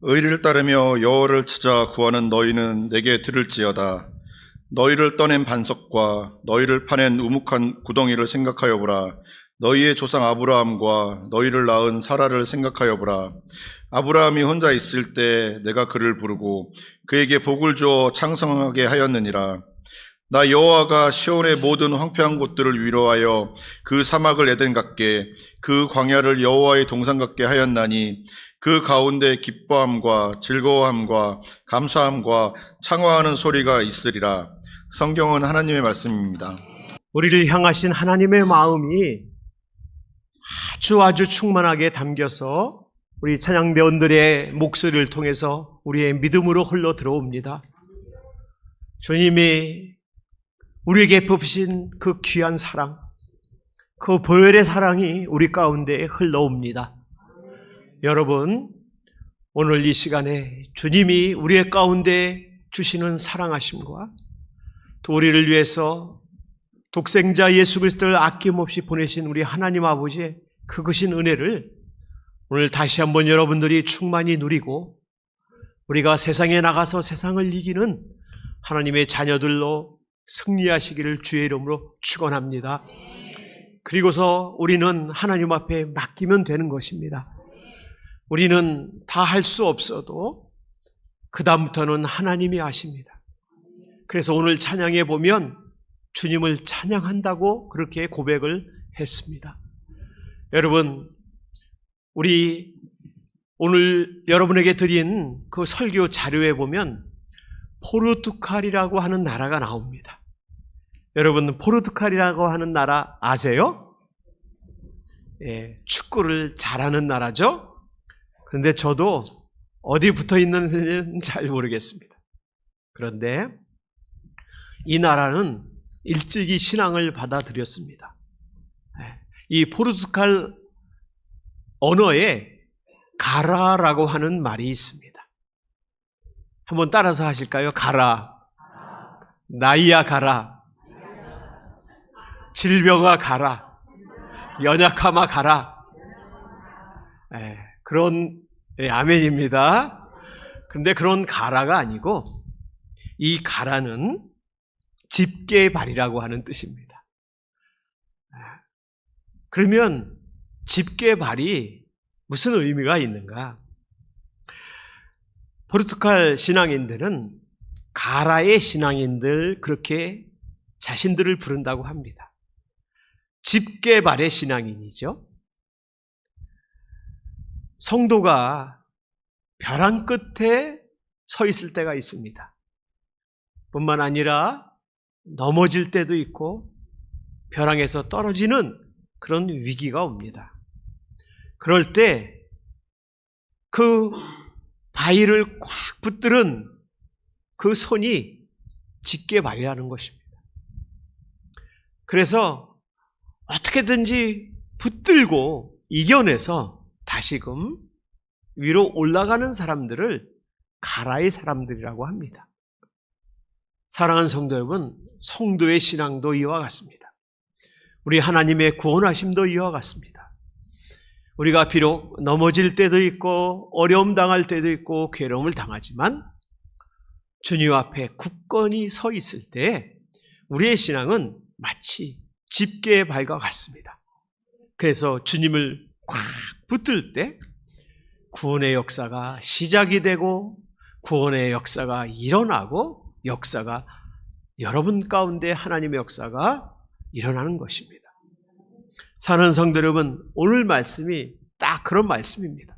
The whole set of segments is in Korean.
의리를 따르며 여호와를 찾아 구하는 너희는 내게 들을지어다. 너희를 떠낸 반석과 너희를 파낸 우묵한 구덩이를 생각하여 보라. 너희의 조상 아브라함과 너희를 낳은 사라를 생각하여 보라. 아브라함이 혼자 있을 때 내가 그를 부르고 그에게 복을 주어 창성하게 하였느니라. 나 여호와가 시온의 모든 황폐한 곳들을 위로하여 그 사막을 에덴 같게 그 광야를 여호와의 동산 같게 하였나니 그 가운데 기뻐함과 즐거워함과 감사함과 창화하는 소리가 있으리라. 성경은 하나님의 말씀입니다. 우리를 향하신 하나님의 마음이 아주 충만하게 담겨서 우리 찬양대원들의 목소리를 통해서 우리의 믿음으로 흘러 들어옵니다. 주님이 우리에게 베푸신 그 귀한 사랑, 그 보혈의 사랑이 우리 가운데 흘러옵니다. 여러분, 오늘 이 시간에 주님이 우리의 가운데 주시는 사랑하심과 또 우리를 위해서 독생자 예수 그리스도를 아낌없이 보내신 우리 하나님 아버지의 그 크신 은혜를 오늘 다시 한번 여러분들이 충만히 누리고 우리가 세상에 나가서 세상을 이기는 하나님의 자녀들로 승리하시기를 주의 이름으로 축원합니다. 그리고서 우리는 하나님 앞에 맡기면 되는 것입니다. 우리는 다 할 수 없어도 그 다음부터는 하나님이 아십니다. 그래서 오늘 찬양에 보면 주님을 찬양한다고 그렇게 고백을 했습니다. 여러분, 우리 오늘 여러분에게 드린 그 설교 자료에 보면 포르투갈이라고 하는 나라가 나옵니다. 여러분, 포르투갈이라고 하는 나라 아세요? 예, 축구를 잘하는 나라죠? 그런데 저도 어디 붙어 있는지는 잘 모르겠습니다. 그런데 이 나라는 일찍이 신앙을 받아들였습니다. 이 포르투갈 언어에 가라라고 하는 말이 있습니다. 한번 따라서 하실까요? 가라. 나이야 가라. 질병아 가라. 연약함아 가라. 그런 아멘입니다. 근데 그런 가라가 아니고 이 가라는 집게발이라고 하는 뜻입니다. 그러면 집게발이 무슨 의미가 있는가? 포르투갈 신앙인들은 가라의 신앙인들 그렇게 자신들을 부른다고 합니다. 집게발의 신앙인이죠. 성도가 벼랑 끝에 서 있을 때가 있습니다. 뿐만 아니라 넘어질 때도 있고 벼랑에서 떨어지는 그런 위기가 옵니다. 그럴 때 그 바위를 꽉 붙들은 그 손이 집게발이라는 것입니다. 그래서 어떻게든지 붙들고 이겨내서 다시금 위로 올라가는 사람들을 가라의 사람들이라고 합니다. 사랑하는 성도 여러분, 성도의 신앙도 이와 같습니다. 우리 하나님의 구원하심도 이와 같습니다. 우리가 비록 넘어질 때도 있고 어려움 당할 때도 있고 괴로움을 당하지만 주님 앞에 굳건히 서 있을 때 우리의 신앙은 마치 집게발과 같습니다. 그래서 주님을 꽉 붙들 때 구원의 역사가 시작이 되고 구원의 역사가 일어나고 역사가 여러분 가운데 하나님의 역사가 일어나는 것입니다. 사랑하는 성도 여러분, 오늘 말씀이 딱 그런 말씀입니다.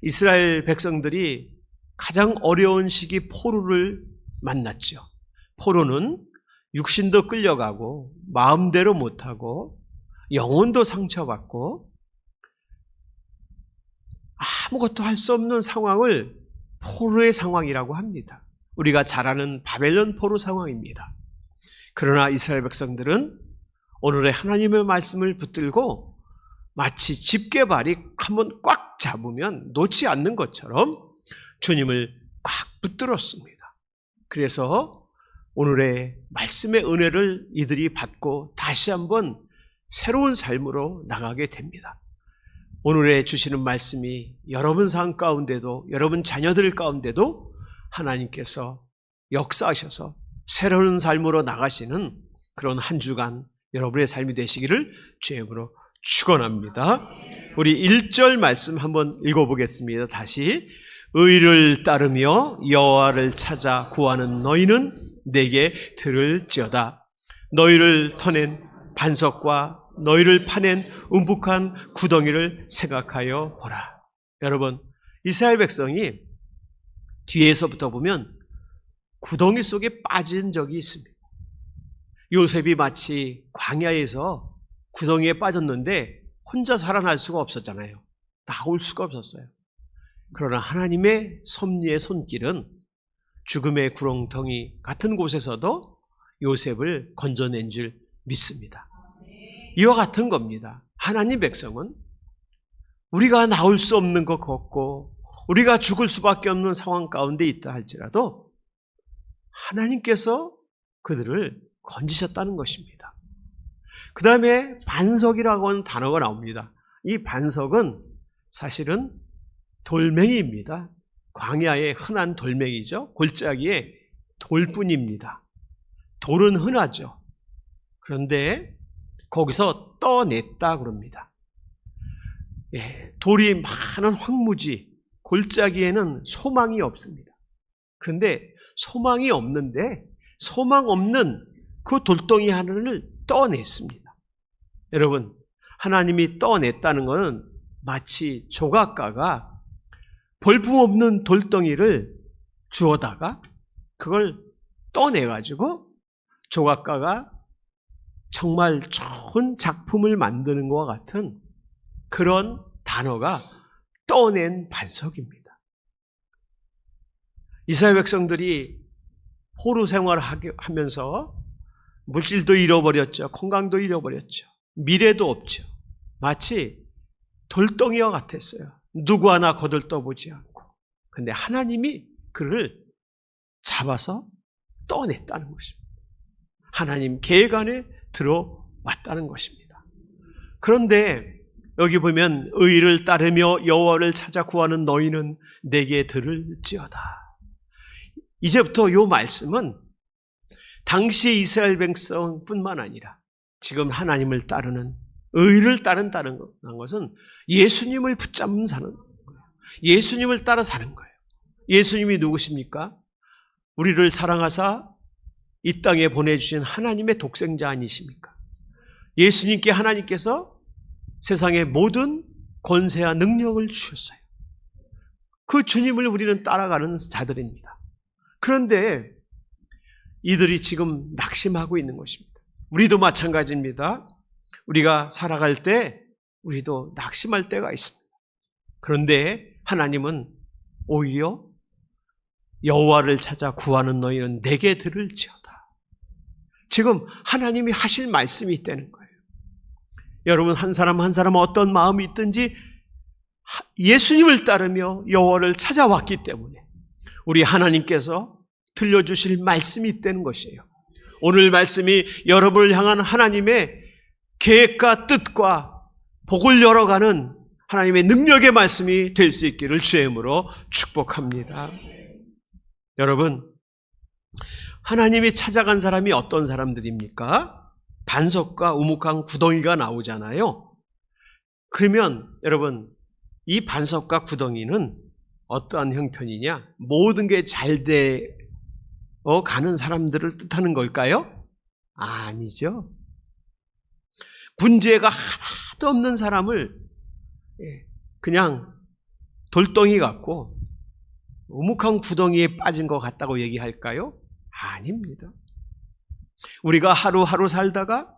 이스라엘 백성들이 가장 어려운 시기 포로를 만났죠. 포로는 육신도 끌려가고 마음대로 못하고 영혼도 상처받고 아무것도 할 수 없는 상황을 포로의 상황이라고 합니다. 우리가 잘 아는 바벨론 포로 상황입니다. 그러나 이스라엘 백성들은 오늘의 하나님의 말씀을 붙들고 마치 집게발이 한번 꽉 잡으면 놓지 않는 것처럼 주님을 꽉 붙들었습니다. 그래서 오늘의 말씀의 은혜를 이들이 받고 다시 한번 새로운 삶으로 나가게 됩니다. 오늘의 주시는 말씀이 여러분 삶 가운데도, 여러분 자녀들 가운데도 하나님께서 역사하셔서 새로운 삶으로 나가시는 그런 한 주간 여러분의 삶이 되시기를 주의 이름으로 축원합니다. 우리 1절 말씀 한번 읽어보겠습니다. 다시. 의를 따르며 여호와를 찾아 구하는 너희는 내게 들을지어다. 너희를 터낸 반석과 너희를 파낸 움푹한 구덩이를 생각하여 보라. 여러분, 이스라엘 백성이 뒤에서부터 보면 구덩이 속에 빠진 적이 있습니다. 요셉이 마치 광야에서 구덩이에 빠졌는데 혼자 살아날 수가 없었잖아요. 나올 수가 없었어요. 그러나 하나님의 섭리의 손길은 죽음의 구렁텅이 같은 곳에서도 요셉을 건져낸 줄 믿습니다. 이와 같은 겁니다. 하나님 백성은 우리가 나올 수 없는 것 같고 우리가 죽을 수밖에 없는 상황 가운데 있다 할지라도 하나님께서 그들을 건지셨다는 것입니다. 그 다음에 반석이라고 하는 단어가 나옵니다. 이 반석은 사실은 돌멩이입니다. 광야의 흔한 돌멩이죠. 골짜기에 돌뿐입니다. 돌은 흔하죠. 그런데 거기서 떠냈다 그럽니다. 돌이 많은 황무지, 골짜기에는 소망이 없습니다. 그런데 소망이 없는데 소망 없는 그 돌덩이 하나를 떠냈습니다. 여러분, 하나님이 떠냈다는 것은 마치 조각가가 볼품없는 돌덩이를 주워다가 그걸 떠내가지고 조각가가 정말 좋은 작품을 만드는 것과 같은 그런 단어가 떠낸 반석입니다. 이스라엘 백성들이 포로 생활을 하면서 물질도 잃어버렸죠. 건강도 잃어버렸죠. 미래도 없죠. 마치 돌덩이와 같았어요. 누구 하나 거들떠보지 않고. 그런데 하나님이 그를 잡아서 떠냈다는 것입니다. 하나님 계획 안에 들어왔다는 것입니다. 그런데 여기 보면 의를 따르며 여호와를 찾아 구하는 너희는 내게 들을지어다. 이제부터 이 말씀은 당시 이스라엘 백성뿐만 아니라 지금 하나님을 따르는, 의를 따른다는 것은 예수님을 붙잡는 사는 거예요. 예수님을 따라 사는 거예요. 예수님이 누구십니까? 우리를 사랑하사 이 땅에 보내주신 하나님의 독생자 아니십니까? 예수님께 하나님께서 세상의 모든 권세와 능력을 주셨어요. 그 주님을 우리는 따라가는 자들입니다. 그런데 이들이 지금 낙심하고 있는 것입니다. 우리도 마찬가지입니다. 우리가 살아갈 때 우리도 낙심할 때가 있습니다. 그런데 하나님은 오히려 여호와를 찾아 구하는 너희는 내게 들을지어다. 지금 하나님이 하실 말씀이 있다는 거예요. 여러분, 한 사람 한 사람 어떤 마음이 있든지 예수님을 따르며 여호와를 찾아왔기 때문에 우리 하나님께서 들려주실 말씀이 있다는 것이에요. 오늘 말씀이 여러분을 향한 하나님의 계획과 뜻과 복을 열어가는 하나님의 능력의 말씀이 될 수 있기를 주의 이름으로 축복합니다. 여러분, 하나님이 찾아간 사람이 어떤 사람들입니까? 반석과 우묵한 구덩이가 나오잖아요. 그러면 여러분, 이 반석과 구덩이는 어떠한 형편이냐? 모든 게 잘 되어 가는 사람들을 뜻하는 걸까요? 아니죠. 문제가 하나도 없는 사람을 그냥 돌덩이 같고 우묵한 구덩이에 빠진 것 같다고 얘기할까요? 아닙니다. 우리가 하루하루 살다가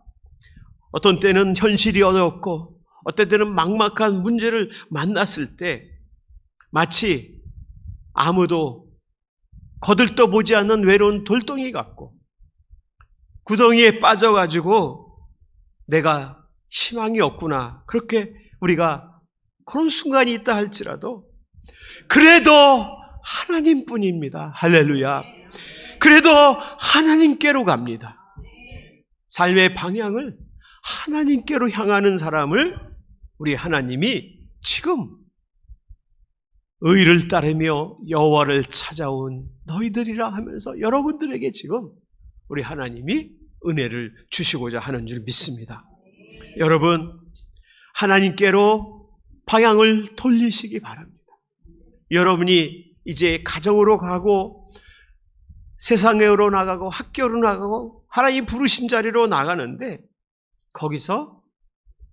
어떤 때는 현실이 어렵고 어떤 때는 막막한 문제를 만났을 때 마치 아무도 거들떠보지 않는 외로운 돌덩이 같고 구덩이에 빠져가지고 내가 희망이 없구나, 그렇게 우리가 그런 순간이 있다 할지라도 그래도 하나님뿐입니다. 할렐루야. 그래도 하나님께로 갑니다. 삶의 방향을 하나님께로 향하는 사람을 우리 하나님이 지금 의를 따르며 여호와를 찾아온 너희들이라 하면서 여러분들에게 지금 우리 하나님이 은혜를 주시고자 하는 줄 믿습니다. 여러분, 하나님께로 방향을 돌리시기 바랍니다. 여러분이 이제 가정으로 가고 세상으로 나가고 학교로 나가고 하나님 부르신 자리로 나가는데 거기서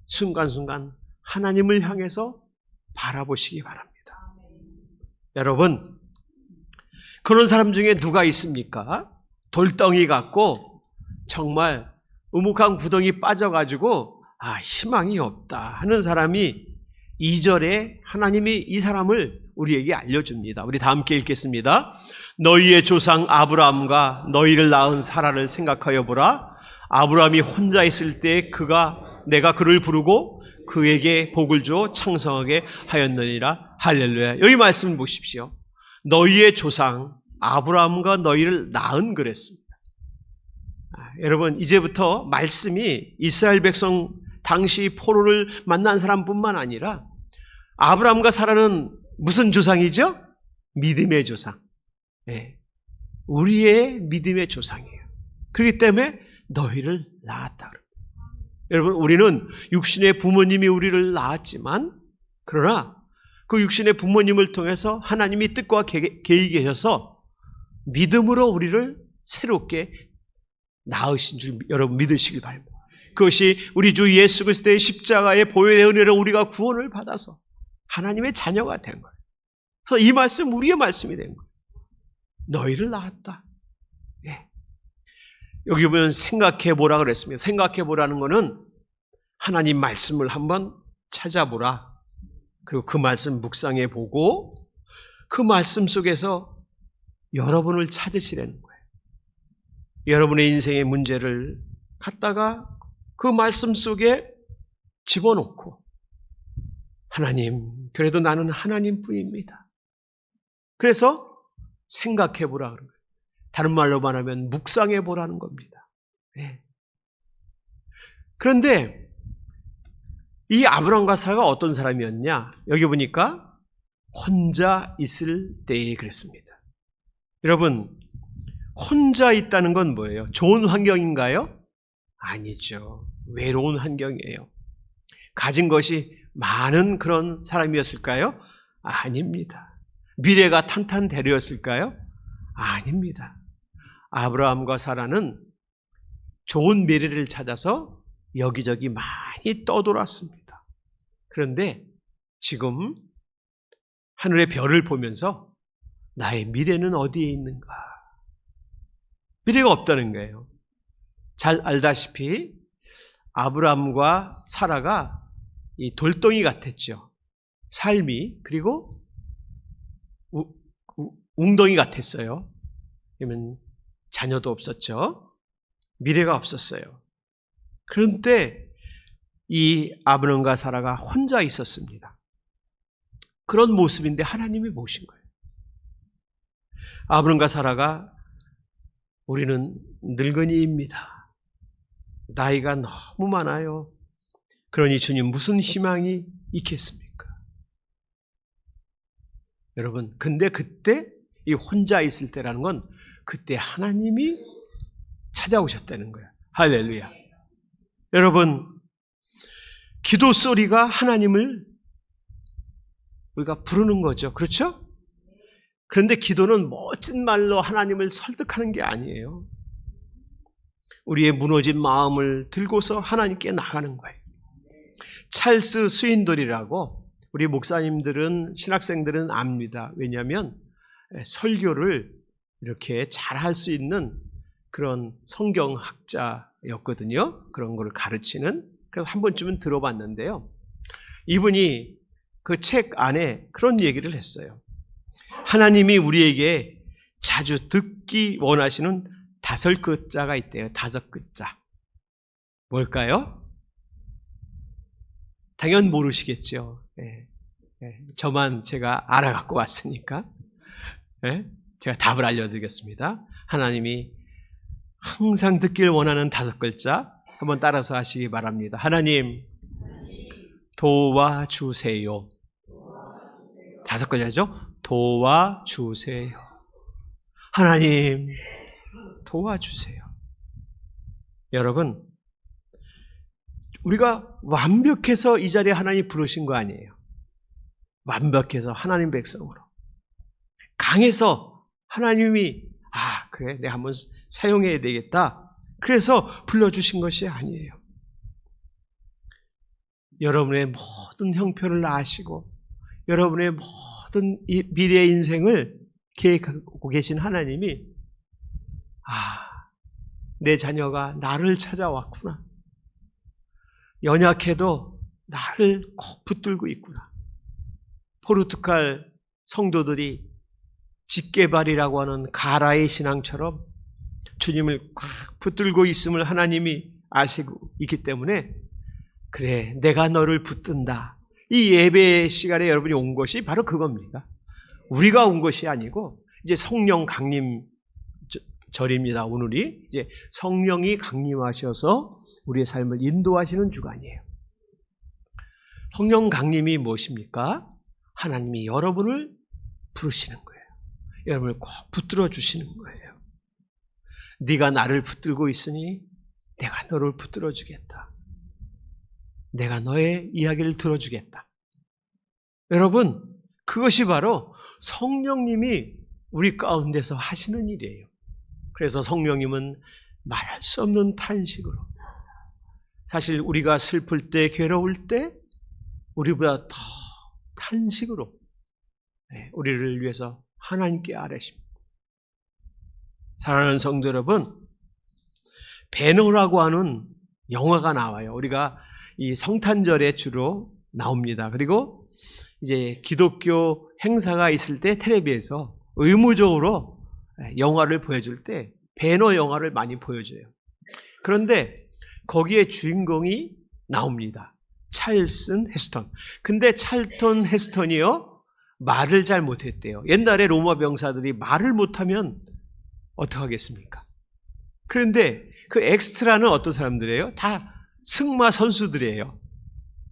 순간순간 하나님을 향해서 바라보시기 바랍니다. 여러분, 그런 사람 중에 누가 있습니까? 돌덩이 같고 정말 우묵한 구덩이 빠져가지고 희망이 없다 하는 사람이 2절에 하나님이 이 사람을 우리에게 알려줍니다. 우리 다 함께 읽겠습니다. 너희의 조상 아브라함과 너희를 낳은 사라를 생각하여 보라. 아브라함이 혼자 있을 때 내가 그를 부르고 그에게 복을 주어 창성하게 하였느니라. 할렐루야. 여기 말씀 보십시오. 너희의 조상 아브라함과 너희를 낳은 그랬습니다. 여러분, 이제부터 말씀이 이스라엘 백성 당시 포로를 만난 사람뿐만 아니라 아브라함과 사라는 무슨 조상이죠? 믿음의 조상. 네. 우리의 믿음의 조상이에요. 그렇기 때문에 너희를 낳았다. 여러분, 우리는 육신의 부모님이 우리를 낳았지만 그러나 그 육신의 부모님을 통해서 하나님이 뜻과 계획이셔서 믿음으로 우리를 새롭게 낳으신 줄 여러분 믿으시길 바랍니다. 그것이 우리 주 예수 그리스도의 십자가의 보혈의 은혜로 우리가 구원을 받아서 하나님의 자녀가 된 거예요. 그래서 이 말씀 우리의 말씀이 된 거예요. 너희를 낳았다. 예. 여기 보면 생각해 보라 그랬습니다. 생각해 보라는 것은 하나님 말씀을 한번 찾아보라. 그리고 그 말씀 묵상해 보고 그 말씀 속에서 여러분을 찾으시라는 거예요. 여러분의 인생의 문제를 갖다가 그 말씀 속에 집어넣고 하나님, 그래도 나는 하나님뿐입니다. 그래서 생각해 보라 그런 거예요. 다른 말로 말하면 묵상해 보라는 겁니다. 네. 그런데 이 아브라함과 사라가 어떤 사람이었냐? 여기 보니까 혼자 있을 때에 그랬습니다. 여러분, 혼자 있다는 건 뭐예요? 좋은 환경인가요? 아니죠. 외로운 환경이에요. 가진 것이 많은 그런 사람이었을까요? 아닙니다. 미래가 탄탄대로였을까요? 아닙니다. 아브라함과 사라는 좋은 미래를 찾아서 여기저기 많이 떠돌았습니다. 그런데 지금 하늘의 별을 보면서 나의 미래는 어디에 있는가? 미래가 없다는 거예요. 잘 알다시피 아브라함과 사라가 이 돌덩이 같았죠. 삶이. 그리고 웅덩이 같았어요. 그러면 자녀도 없었죠. 미래가 없었어요. 그런데 이 아브라함과 사라가 혼자 있었습니다. 그런 모습인데 하나님이 보신 거예요. 아브라함과 사라가 우리는 늙은이입니다. 나이가 너무 많아요. 그러니 주님 무슨 희망이 있겠습니까? 여러분, 근데 그때 이 혼자 있을 때라는 건 그때 하나님이 찾아오셨다는 거예요. 할렐루야. 여러분, 기도 소리가 하나님을 우리가 부르는 거죠. 그렇죠? 그런데 기도는 멋진 말로 하나님을 설득하는 게 아니에요. 우리의 무너진 마음을 들고서 하나님께 나가는 거예요. 찰스 스윈돌이라고 우리 목사님들은, 신학생들은 압니다. 왜냐하면 설교를 이렇게 잘할 수 있는 그런 성경학자였거든요. 그런 걸 가르치는. 그래서 한 번쯤은 들어봤는데요. 이분이 그 책 안에 그런 얘기를 했어요. 하나님이 우리에게 자주 듣기 원하시는 5글자가 있대요. 5글자. 뭘까요? 당연 모르시겠죠. 저만 제가 알아갖고 왔으니까. 제가 답을 알려드리겠습니다. 하나님이 항상 듣길 원하는 5글자 한번 따라서 하시기 바랍니다. 하나님, 도와주세요. 다섯 글자죠. 도와주세요. 하나님, 도와주세요. 여러분, 우리가 완벽해서 이 자리에 하나님 부르신 거 아니에요. 완벽해서 하나님 백성으로. 강해서 하나님이 그래, 내가 한번 사용해야 되겠다. 그래서 불러주신 것이 아니에요. 여러분의 모든 형편을 아시고 여러분의 모든 미래의 인생을 계획하고 계신 하나님이 내 자녀가 나를 찾아왔구나. 연약해도 나를 꼭 붙들고 있구나. 포르투갈 성도들이 직계발이라고 하는 가라의 신앙처럼 주님을 꽉 붙들고 있음을 하나님이 아시고 있기 때문에 그래, 내가 너를 붙든다. 이 예배 시간에 여러분이 온 것이 바로 그겁니다. 우리가 온 것이 아니고 이제 성령 강림 절입니다. 오늘이 이제 성령이 강림하셔서 우리의 삶을 인도하시는 주간이에요. 성령 강림이 무엇입니까? 하나님이 여러분을 부르시는 거예요. 여러분을 꼭 붙들어 주시는 거예요. 네가 나를 붙들고 있으니 내가 너를 붙들어 주겠다. 내가 너의 이야기를 들어주겠다. 여러분, 그것이 바로 성령님이 우리 가운데서 하시는 일이에요. 그래서 성령님은 말할 수 없는 탄식으로, 사실 우리가 슬플 때, 괴로울 때 우리보다 더 탄식으로 우리를 위해서 하나님께 아뢰십니다. 사랑하는 성도 여러분, 배너라고 하는 영화가 나와요. 우리가 이 성탄절에 주로 나옵니다. 그리고 이제 기독교 행사가 있을 때 텔레비에서 의무적으로 영화를 보여줄 때 배너 영화를 많이 보여줘요. 그런데 거기에 주인공이 나옵니다. 찰슨 헤스턴. 근데 찰턴 헤스턴이요, 말을 잘 못했대요. 옛날에 로마 병사들이 말을 못하면 어떡하겠습니까? 그런데 그 엑스트라는 어떤 사람들이에요? 다 승마 선수들이에요.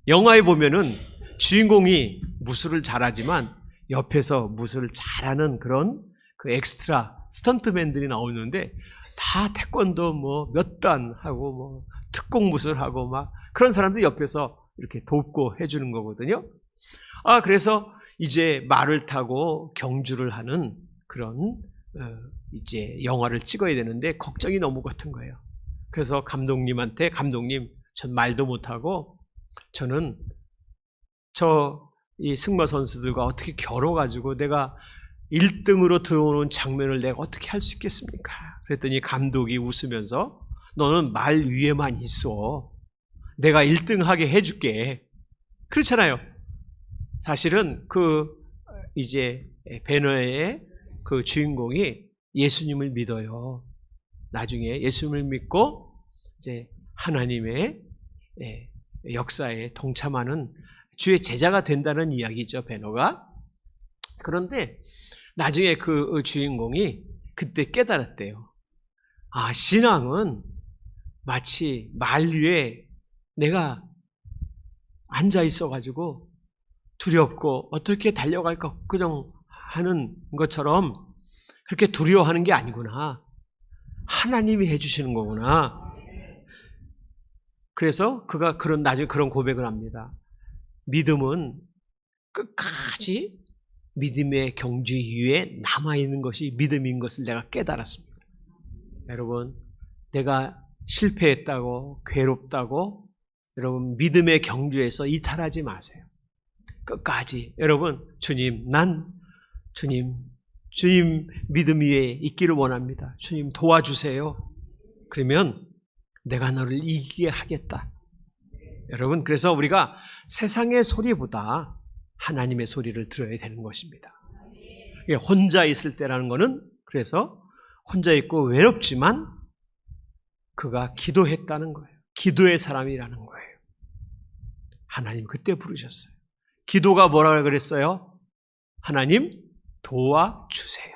영화에 보면은 주인공이 무술을 잘하지만 옆에서 무술을 잘하는 그런 그 엑스트라 스턴트맨들이 나오는데 다 태권도 뭐 몇 단 하고 뭐 특공 무술하고 막 그런 사람들이 옆에서 이렇게 돕고 해주는 거거든요. 그래서 이제 말을 타고 경주를 하는 그런 이제 영화를 찍어야 되는데 걱정이 너무 같은 거예요. 그래서 감독님한테, 감독님, 전 말도 못하고 저는 이 승마 선수들과 어떻게 겨뤄가지고 내가 1등으로 들어오는 장면을 내가 어떻게 할 수 있겠습니까? 그랬더니 감독이 웃으면서 너는 말 위에만 있어. 내가 1등 하게 해줄게. 그렇잖아요. 사실은 이제 배너의 그 주인공이 예수님을 믿어요. 나중에 예수님을 믿고 이제 하나님의 역사에 동참하는 주의 제자가 된다는 이야기죠, 배너가. 그런데 나중에 그 주인공이 그때 깨달았대요. 신앙은 마치 말 위에 내가 앉아 있어가지고 두렵고 어떻게 달려갈까 걱정하는 것처럼 그렇게 두려워하는 게 아니구나. 하나님이 해주시는 거구나. 그래서 그가 나중에 그런 고백을 합니다. 믿음은 끝까지 믿음의 경주 위에 남아있는 것이 믿음인 것을 내가 깨달았습니다. 여러분, 내가 실패했다고, 괴롭다고, 여러분, 믿음의 경주에서 이탈하지 마세요. 끝까지. 여러분, 주님 믿음 위에 있기를 원합니다. 주님 도와주세요. 그러면 내가 너를 이기게 하겠다. 여러분, 그래서 우리가 세상의 소리보다 하나님의 소리를 들어야 되는 것입니다. 혼자 있을 때라는 것은 그래서 혼자 있고 외롭지만 그가 기도했다는 거예요. 기도의 사람이라는 거예요. 하나님 그때 부르셨어요. 기도가 뭐라고 그랬어요? 하나님 도와주세요.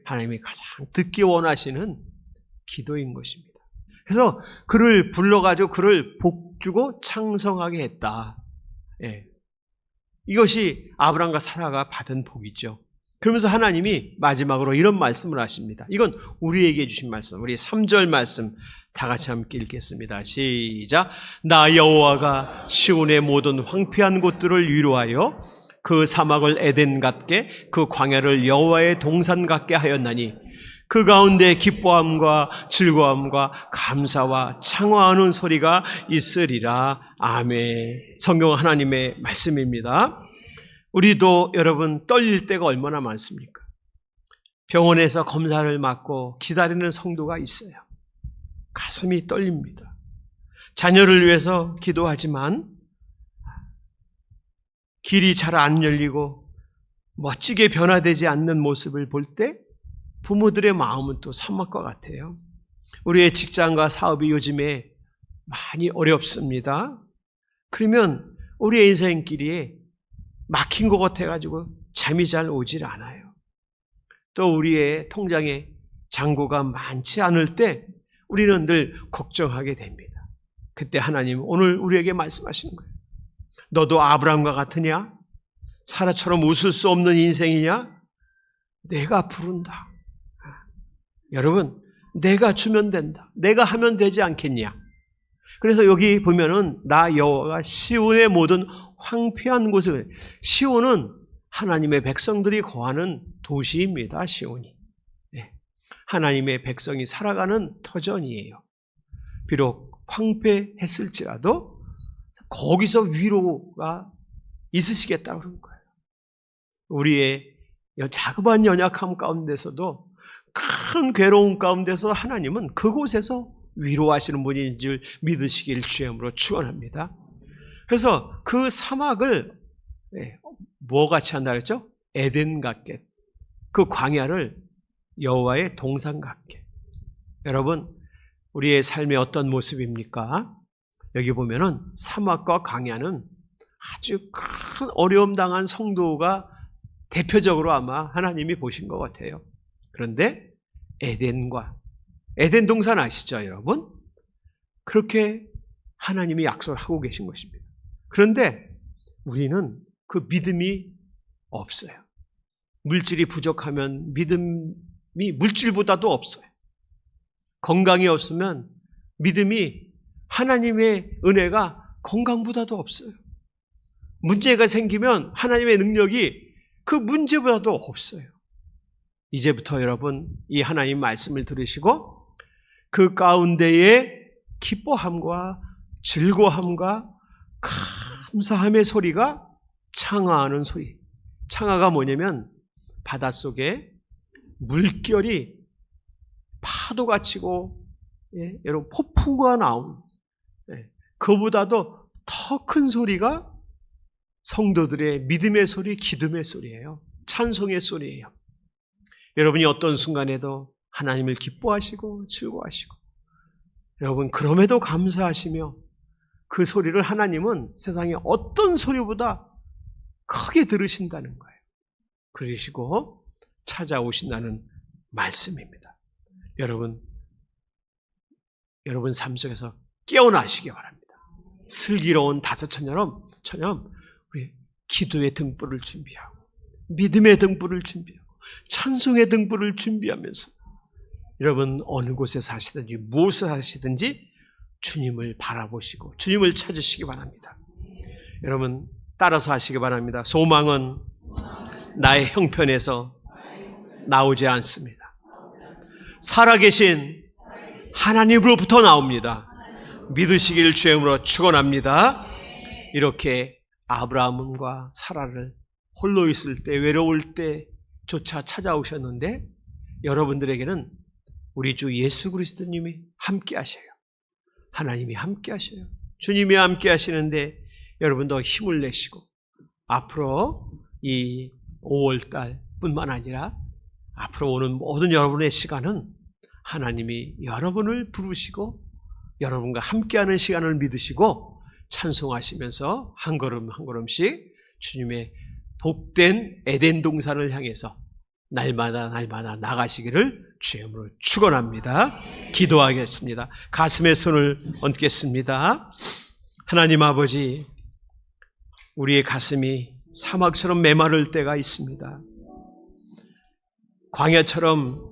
하나님이 가장 듣기 원하시는 기도인 것입니다. 그래서 그를 불러가지고 그를 복주고 창성하게 했다. 이것이 아브라함과 사라가 받은 복이죠. 그러면서 하나님이 마지막으로 이런 말씀을 하십니다. 이건 우리에게 주신 말씀, 우리 3절 말씀 다 같이 함께 읽겠습니다. 시작. 나 여호와가 시온의 모든 황폐한 곳들을 위로하여 그 사막을 에덴 같게 그 광야를 여호와의 동산 같게 하였나니 그 가운데 기뻐함과 즐거움과 감사와 창화하는 소리가 있으리라. 아멘. 성경은 하나님의 말씀입니다. 우리도 여러분 떨릴 때가 얼마나 많습니까? 병원에서 검사를 받고 기다리는 성도가 있어요. 가슴이 떨립니다. 자녀를 위해서 기도하지만 길이 잘 안 열리고 멋지게 변화되지 않는 모습을 볼 때 부모들의 마음은 또 사막과 같아요. 우리의 직장과 사업이 요즘에 많이 어렵습니다. 그러면 우리의 인생길이 막힌 것 같아가지고 잠이 잘 오질 않아요. 또 우리의 통장에 잔고가 많지 않을 때 우리는 늘 걱정하게 됩니다. 그때 하나님 오늘 우리에게 말씀하시는 거예요. 너도 아브라함과 같으냐? 사라처럼 웃을 수 없는 인생이냐? 내가 부른다. 여러분, 내가 주면 된다. 내가 하면 되지 않겠냐? 그래서 여기 보면은 나 여호와가 시온의 모든 황폐한 곳을, 시온은 하나님의 백성들이 거하는 도시입니다. 시온이. 하나님의 백성이 살아가는 터전이에요. 비록 황폐했을지라도 거기서 위로가 있으시겠다 그런 거예요. 우리의 자그마한 연약함 가운데서도 큰 괴로움 가운데서 하나님은 그곳에서 위로하시는 분인 줄 믿으시길 주임으로 축원합니다. 그래서 그 사막을 뭐 같이 한다 그랬죠? 에덴 같게, 그 광야를 여호와의 동산 같게. 여러분, 우리의 삶의 어떤 모습입니까? 여기 보면은 사막과 광야는 아주 큰 어려움 당한 성도가 대표적으로 아마 하나님이 보신 것 같아요. 그런데 에덴 동산 아시죠, 여러분? 그렇게 하나님이 약속을 하고 계신 것입니다. 그런데 우리는 그 믿음이 없어요. 물질이 부족하면 믿음이 물질보다도 없어요. 건강이 없으면 믿음이 하나님의 은혜가 건강보다도 없어요. 문제가 생기면 하나님의 능력이 그 문제보다도 없어요. 이제부터 여러분 이 하나님 말씀을 들으시고 그 가운데에 기뻐함과 즐거움과 감사함의 소리가 창화하는 소리. 창화가 뭐냐면 바닷속에 물결이 파도가 치고 여러분 폭풍과 나오는 그보다도 더 큰 소리가 성도들의 믿음의 소리, 기도의 소리예요. 찬송의 소리예요. 여러분이 어떤 순간에도 하나님을 기뻐하시고 즐거워하시고 여러분 그럼에도 감사하시며 그 소리를 하나님은 세상의 어떤 소리보다 크게 들으신다는 거예요. 그러시고 찾아오신다는 말씀입니다. 여러분 삶 속에서 깨어나시기 바랍니다. 슬기로운 다섯처럼 우리 기도의 등불을 준비하고 믿음의 등불을 준비하고 찬송의 등불을 준비하면서 여러분 어느 곳에 사시든지 무엇을 하시든지 주님을 바라보시고 주님을 찾으시기 바랍니다. 여러분 따라서 하시기 바랍니다. 소망은 나의 형편에서 나오지 않습니다. 살아계신 하나님으로부터 나옵니다. 믿으시길 주임으로 축원합니다. 이렇게 아브라함과 사라를 홀로 있을 때 외로울 때조차 찾아오셨는데 여러분들에게는 우리 주 예수 그리스도님이 함께 하셔요. 하나님이 함께 하셔요. 주님이 함께 하시는데 여러분도 힘을 내시고 앞으로 이 5월달 뿐만 아니라 앞으로 오는 모든 여러분의 시간은 하나님이 여러분을 부르시고 여러분과 함께하는 시간을 믿으시고 찬송하시면서 한 걸음 한 걸음씩 주님의 복된 에덴 동산을 향해서 날마다 나가시기를 주님으로 축원합니다. 기도하겠습니다. 가슴에 손을 얹겠습니다. 하나님 아버지, 우리의 가슴이 사막처럼 메마를 때가 있습니다. 광야처럼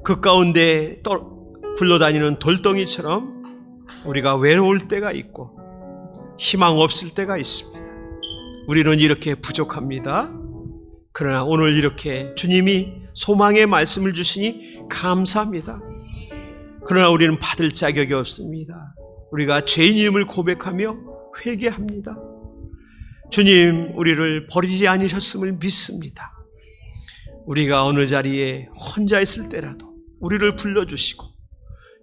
그 가운데 굴러다니는 돌덩이처럼 우리가 외로울 때가 있고 희망 없을 때가 있습니다. 우리는 이렇게 부족합니다. 그러나 오늘 이렇게 주님이 소망의 말씀을 주시니 감사합니다. 그러나 우리는 받을 자격이 없습니다. 우리가 죄인임을 고백하며 회개합니다. 주님, 우리를 버리지 않으셨음을 믿습니다. 우리가 어느 자리에 혼자 있을 때라도 우리를 불러주시고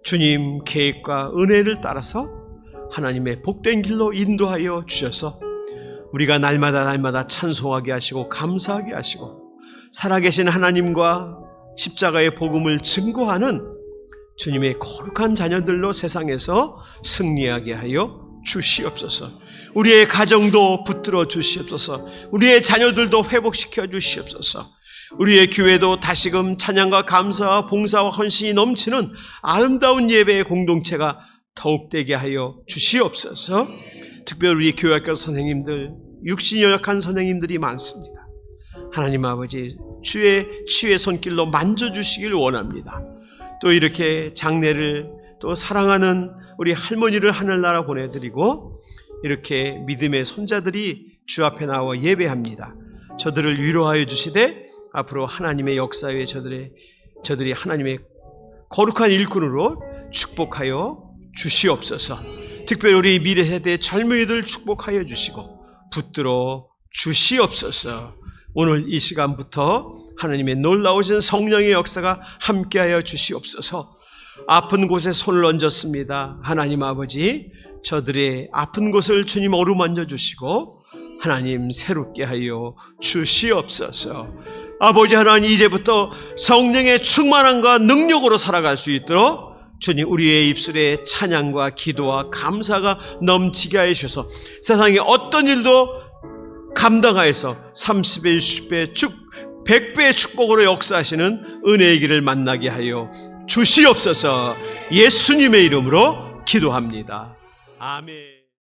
주님 계획과 은혜를 따라서 하나님의 복된 길로 인도하여 주셔서 우리가 날마다 찬송하게 하시고 감사하게 하시고 살아계신 하나님과 십자가의 복음을 증거하는 주님의 거룩한 자녀들로 세상에서 승리하게 하여 주시옵소서. 우리의 가정도 붙들어 주시옵소서. 우리의 자녀들도 회복시켜 주시옵소서. 우리의 교회도 다시금 찬양과 감사와 봉사와 헌신이 넘치는 아름다운 예배의 공동체가 더욱 되게 하여 주시옵소서. 특별히 우리 교회학교 선생님들, 육신이 연약한 선생님들이 많습니다. 하나님 아버지, 주의 치유의 손길로 만져주시길 원합니다. 또 이렇게 장례를 또 사랑하는 우리 할머니를 하늘나라 보내드리고 이렇게 믿음의 손자들이 주 앞에 나와 예배합니다. 저들을 위로하여 주시되 앞으로 하나님의 역사에 저들이 하나님의 거룩한 일꾼으로 축복하여 주시옵소서. 특별히 우리 미래 세대 젊은이들 축복하여 주시고 붙들어 주시옵소서. 오늘 이 시간부터 하나님의 놀라우신 성령의 역사가 함께하여 주시옵소서. 아픈 곳에 손을 얹었습니다. 하나님 아버지, 저들의 아픈 곳을 주님 어루만져 주시고 하나님 새롭게 하여 주시옵소서. 아버지 하나님, 이제부터 성령의 충만함과 능력으로 살아갈 수 있도록 주님 우리의 입술에 찬양과 기도와 감사가 넘치게 하여 주셔서 세상에 어떤 일도 감당하여서 30배, 60배, 100배의 축복으로 역사하시는 은혜의 길을 만나게 하여 주시옵소서. 예수님의 이름으로 기도합니다. 아멘.